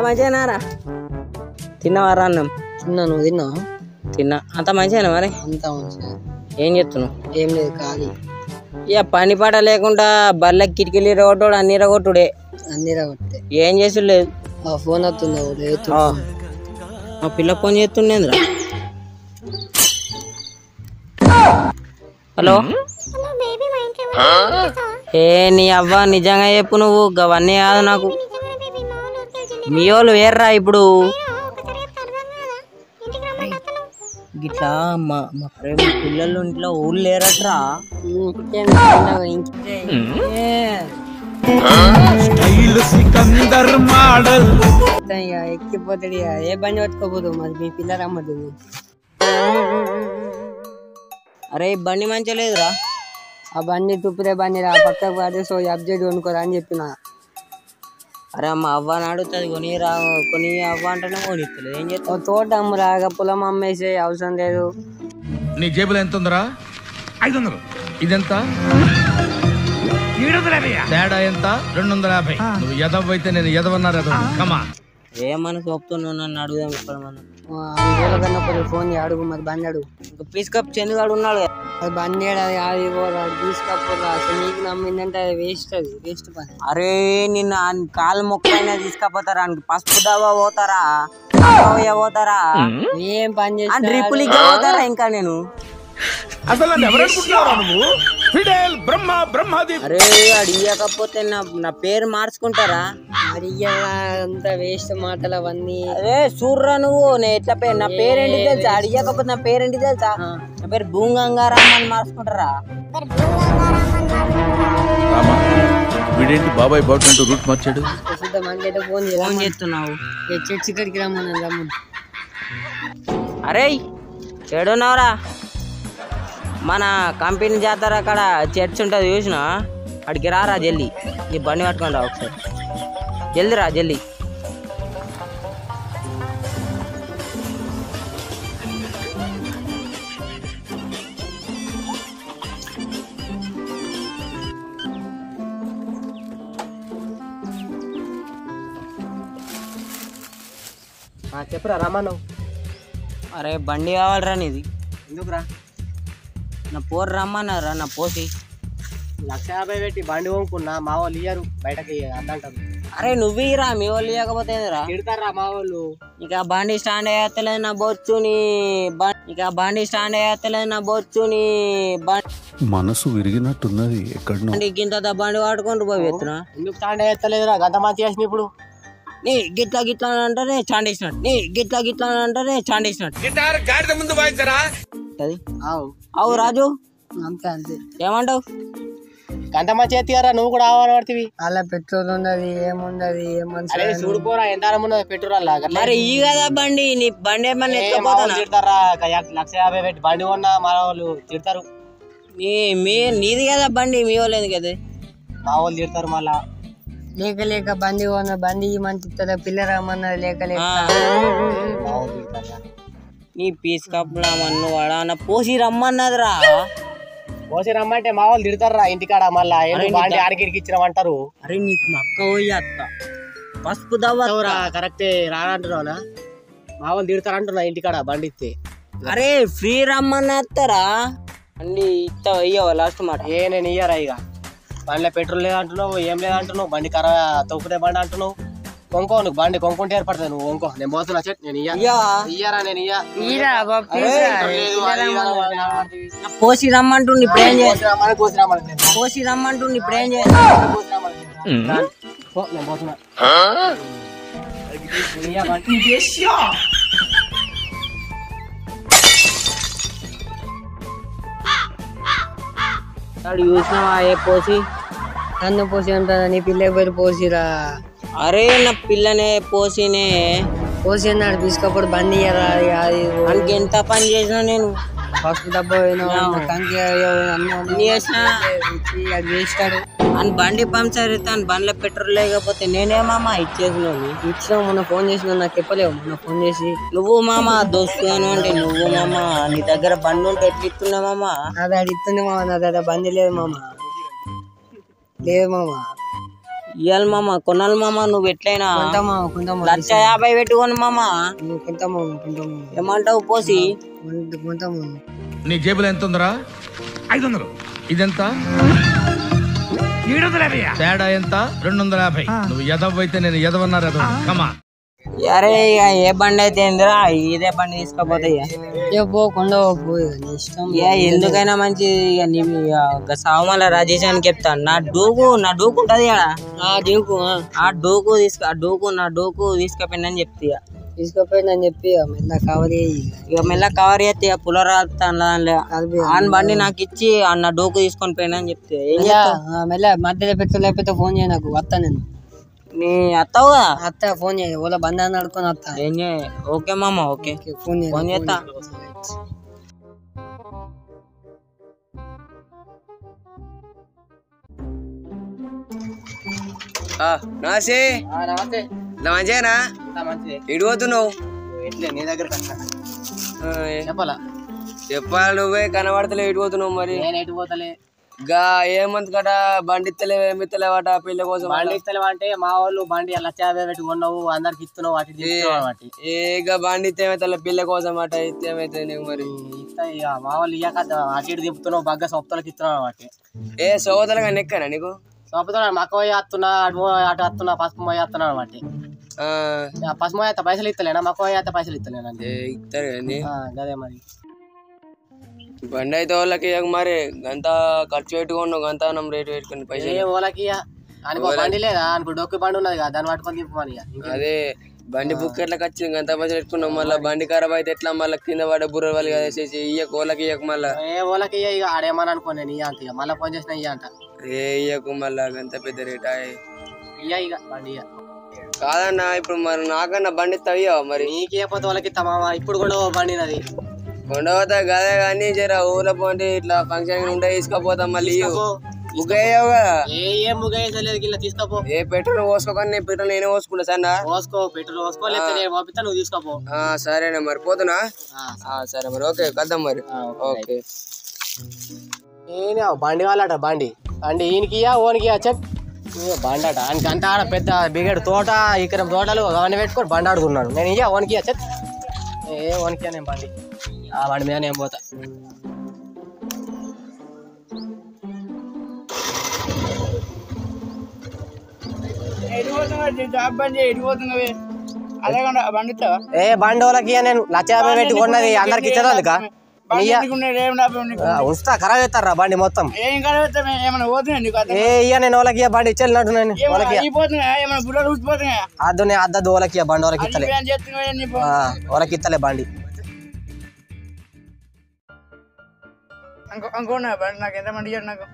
మంచిగానారా? తిన్నావారా అన్నం? తిన్నా. నువ్వు తిన్నావు? తిన్నా. అంత మంచిగానా మరి? అంతా మంచిగా. ఏం చెప్తున్నావు? ఏం లేదు, ఖాళీ. ఇక పని పాట లేకుండా బర్రెకి కిటికీలు ఇరగొట్టుడు అన్ని ఇరగొట్టుడే. అన్ని రాగొట్టే. ఏం చేసి లేదు. ఫోన్ వస్తుందా? మా పిల్ల ఫోన్ చేస్తుండేంద్రా. హలో. ఏ నీ అవ్వ నిజంగా చెప్పు, నువ్వు అవన్నీ కాదు నాకు. మీ వాళ్ళు వేర్రా ఇప్పుడు గిట్లా మా ప్రేమ పిల్లలు ఇంట్లో ఊళ్ళు లేరట్రా. ఎక్కిపోతాడు. ఏ బండి పట్టుకోపోదు మరి మీ పిల్ల రమ్మదు. అరే బండి మంచిగా లేదురా. ఆ బండి తుప్పురే బండి రా, పక్కకు పడేసి అప్డేట్ కొనుక్కోరా అని చెప్పిన. అరే మా అవ్వని అడుగుతుంది కొనిరా, కొని అవ్వ అంటేనే కొనిస్తలేదు. ఏం చేస్తావు? తోట అమ్మురా, పొలం అమ్మేసే అవసరం లేదు. నీ జేబులో ఎంత ఉందరా? 500. ఇదెంత? 750. తేడా ఎంత? 250. నువ్వు ఎదవ అయితే నేను ఎదవన్నారు. ఏమని చెప్తున్నావు? నన్ను అడుగుదాం ఇక్కడ మనం. ఫోన్ అడుగు మరి, బండి అడుగు. ఇంకా పీస్ కప్ చందుగాడు ఉన్నాడు. అది బండి అది తీసుకపోరా. అసలు నీకు నమ్మిందంటే అది వేస్ట్ పని. అరే నిన్ను కాలు మొక్కైనా తీసుకపోతారా? పసుపు దవ్వ పోతారా? పోతారా? ఏం పని చేసి ట్రిపుల్ పోతారా? ఇంకా నేను అరే అడిగకపోతే నా పేరు మార్చుకుంటారా? అంత వేస్ట్ మాటలు అవన్నీ. అరే చూర్రా నువ్వు, నేను ఎట్లా పేరు, నా పేరేంటి తెలుసా? అడిగకపోతే నా పేరేంటి తెలుసా? నా పేరు భూంగంగారామ్ అని మార్చుకుంటారా? వీడేంటి బాబాయ్ బాగుంటూ రూట్ మార్చాడు? ఫోన్ చేస్తున్నావు? చర్చి ఇక్కడికి రమ్మని. అరే చెడున్నావురా. మన కంపెనీ జాతర అక్కడ చర్చ్ ఉంటుంది చూసినా, అడిగి రారా జల్దీ. నీ బండి పట్టుకొని రా ఒకసారి, జల్దీ రా జల్దీ. చెప్పురా రమ్మను. అరే బండి కావాలరా నీది. ఎందుకురా? నా పోరు రమ్మన్నారా, నా పోసి 150 పెట్టి బండి కొనుక్కున్నా. మా వాళ్ళు ఇయ్యరు, బయటకి అద్దంటారు. అరే నువ్వు ఇరా, మీ వాళ్ళు ఇవ్వకపోతే తిడతారా మా వాళ్ళు. ఇక బండి స్టాండ్ వేయత్తలేదు నా బొచ్చుని. మనసు విరిగినట్టున్నది. ఎక్కడ గింత బండి వాడుకుంటూ పోయి ఎత్తున్నా. ఎందుకు స్టాండ్ వేస్తలేదురా? గంత మంచి చేసిన ఇప్పుడు నీ గిట్లా అంటేనే చాండేసినట్టు. అవు రాజు, అంతే ఏమంటావు? గంత మంచి ఎత్తిగారా, నువ్వు కూడా ఆవాడతావి. అలా పెట్రోల్ ఉన్నది, ఏముండదు, ఏమన్నా చూడుకోరా. ఎంత ఉన్నది పెట్రోల్ అలా. మరి ఈ కదా బండి, నీ బండి ఏమన్నా తిడతారా? 150 పెట్టి బండి కొన్నా మా వాళ్ళు తిడతారు. నీది కదా బండి, మీ వాళ్ళు ఎందుకు కదా? మా వాళ్ళు తిడతారు మళ్ళా. లేక బండి కొన్న, బండి మంచి పిల్ల రమ్మన్నది. లేక నీ పీస్ కప్పులా మన్ను వాడా అన్న పోసి రమ్మన్నదిరా. పోసి రమ్మంటే మా వాళ్ళు తిడతారా ఇంటికాడ. మళ్ళా బండి ఆడికి ఇచ్చినామంటారు. అరే నీకు మక్క పోయి అత్త పసుపు దవ్వరా. కరెక్టే రానంటున్నావునా? మా వాళ్ళు తిడతారంటున్నా ఇంటికాడ బండి ఇస్తే. అరే ఫ్రీ రమ్మని వస్తారా? బండి ఇస్తా అయ్యావా లాస్ట్ మాట? నేను ఇయ్యరా. ఇక బండిలో పెట్రోల్ లేదంటున్నావు, ఏం లేదంటున్నావు. బండి ఖరాబ్ తొక్కుతే బండి అంటున్నావు. కొనుక్కో, నువ్వు బండి కొనుక్కుంటే ఏర్పడుతుంది. నువ్వు కొనుక్కో, నేను పోతున్నా. నేను ఇయ్యరా. నేను పోసి రమ్మంటుండి ఇప్పుడు ఏం చేయాలి? పోసి రమ్మంటుండి ఇప్పుడు ఏం చేయాలి? నేను పోతున్నా. చూసినావా ఏ పోసి? నన్ను పోసి ఉంటుందా? నీ పిల్లకి పోయి పోసిరా. అరే నా పిల్లనే పోసినే పోసి అన్నాడు. తీసుకపోతే బండి ఇయ్యరా. మనకి ఎంత పని చేసినా నేను పసుపు డబ్బా వేస్తాడు అని బండి పంచర్ ఇస్తాను. బండిలో పెట్రోల్ లేకపోతే నేనేమమ్మా ఇచ్చేసి ఇచ్చినావు. మొన్న ఫోన్ చేసినావు, నాకు చెప్పలేవు. మొన్న ఫోన్ చేసి నువ్వు మామ దోస్తు అని అంటే నువ్వు మామ నీ దగ్గర బండి ఉంటే ఎట్లా ఇస్తున్నామమ్మా? అది ఇస్తుంది మామ. నా దగ్గర బండి లేదు మామ. లేదు మామ. ఇవ్వాలి మామ, కొనాలి మామ. నువ్వు ఎట్లయినా కొంటాము 1,50,000 పెట్టుకోను మామ. కొంటాము ఏమంటావు పోసి? కొంటాము. నీ జేబులో ఎంత ఉందరా? 500. ఇదెంత? 750. తేడా ఎంత? 250. నువ్వు ఎదవైతే నేను ఎదవన్నారు ఎదవ. కమా. అరే ఇక ఏ బండి అయితే ఏందిరా, ఇదే బండి తీసుకపోతే ఎందుకైనా మంచి. సామాన్ల రాజేష్ అని చెప్తాను. నా డూకు ఉంటది కదా, ఆ డూకు తీసుకపోయిందని చెప్తా. తీసుకుపోయిందని చెప్పి మెల్ల కవర్ మెల్ల కవర్ చేస్తే పులరా ఆన్ బండి నాకు ఇచ్చి నా డోకు తీసుకొని పోయినని చెప్తే మెల్ల మధ్యలో పెట్రోల్ అయిపోతే ఫోన్ చేయ, నాకు వస్తా నేను. నీ అత్తావు కదా? అత్త ఫోన్ చేయ, ఓలా బండి అని అడుకొని వస్తా. ఓకే మామ, ఓకే ఫోన్ చేస్తా. నమస్తే. మంచిగానా? ఇటు పోతున్నావు? నీ దగ్గర చెప్పాలా? చెప్పాలి, నువ్వే కనబడతలే. ఇటు పోతున్నావు మరి? నేను ఎటు పోతలే. గా ఏమంత కట బండి ఇస్తలేవు, ఏమి ఇస్తలేవట పిల్ల కోసం? బండి ఇస్తలేవు అంటే మా వాళ్ళు బండి 1,50,000 పెట్టి కొన్నావు, అందరికి ఇస్తున్నావు, వాటి ఏగా బండి ఇస్తేమైతే పిల్ల కోసం అట ఇస్తేమైతే నీకు మరి? మా వాళ్ళు ఇయ్యాక అటు ఇటు తిప్పుతున్నావు, బగ్గ సొప్పలకి ఇస్తున్నావు వాటి. ఏ సోదరుగా నెక్కనా నీకు? సొప్పతున్నా మక్క పోయి వస్తున్నా, అటు వస్తున్నా, పసుపు పోయి వస్తున్నా వాటి. పసుపు పోయి పైసలు ఇస్తలేనా, మక్క పోయి పైసలు ఇస్తలేనా? ఇస్తారు కానీ అదే మరి. బండి అయితే వాళ్ళకి మరి గంత ఖర్చు పెట్టుకున్నావు, గంత రేటు పెట్టుకుని పైసలు వాళ్ళకి అనుకో. బండి లేదా అనుకో, డొక్కు బండి ఉన్నది కదా, దాన్ని పట్టుకొని తిప్పమని. అదే బండి బుక్ ఎట్లా వచ్చింది, గంత పైసలు పెట్టుకున్నావు. మళ్ళీ బండి ఖరాబ్ అయితే ఎట్లా? మళ్ళీ కింద పడే బుర్ర వాళ్ళు వేసేసి ఇయ్యకు, వాళ్ళకి ఇయ్యకు. మళ్ళీ వాళ్ళకి ఇక ఆడేమని అనుకో, నేను ఇయ్య అంత. మళ్ళీ ఫోన్ చేసిన ఇయ్య అంట. ఇయ్యకు మళ్ళా గంత పెద్ద రేట్. ఇయ్య ఇక బండి ఇయ్య. కాదన్నా, ఇప్పుడు మరి నాకన్నా బండి ఇస్తావా మరి? నీకు ఇవ్వకపోతే వాళ్ళకి ఇస్తా మామ. ఇప్పుడు కూడా బండి నాది కొండపోతా గదే కానీ జర ఊర్లో పోండి, ఇట్లా ఫంక్షన్ ఉంటే తీసుకపోతాం. మళ్ళీ బుక్ అయ్యావు కదా? ఏం బుక్ అయ్యేది ఇలా తీసుకోపో. ఏ పెట్రోల్ పోసుకోకని పెట్రోల్ నేనే పోసుకుంటా సన్నా. పోసుకో, పెట్రోల్ పోసుకో, లేకపోతే నేను పంపిస్తా, నువ్వు తీసుకోపో. సరేనా మరి, పోతున్నా. సరే మరి, ఓకే కద్దాం మరి. ఓకే. బండి వాళ్ళట, బండి ఈయనకి ఓనికి చెప్ బండి అట. ఆయనకి అంతా ఆడ పెద్ద బిగేడు తోట, ఇక్కడ తోటలు అవన్నీ పెట్టుకొని బండి ఆడుకున్నాడు. నేను ఇయ్య ఓనికి చెప్. ఓనికి నేను బండి, ఆ బండి మీద నేను పోతా. బండి వాళ్ళకి నేను 1,50,000 పెట్టి కొన్నది, అందరికి ఇచ్చేది కా ఉంచుతా. ఖరాబ్ చేస్తారా బండి మొత్తం? నేను వాళ్ళకి బండి ఇచ్చేసినట్టు నేను వాళ్ళకి అద్దు, నేను అద్దద్దు వాళ్ళకి బండి వాళ్ళకి ఇస్తలే, వాళ్ళకి ఇస్తలే బండి. అనుకున్నా బండి నాకు ఎంత మంది నాకు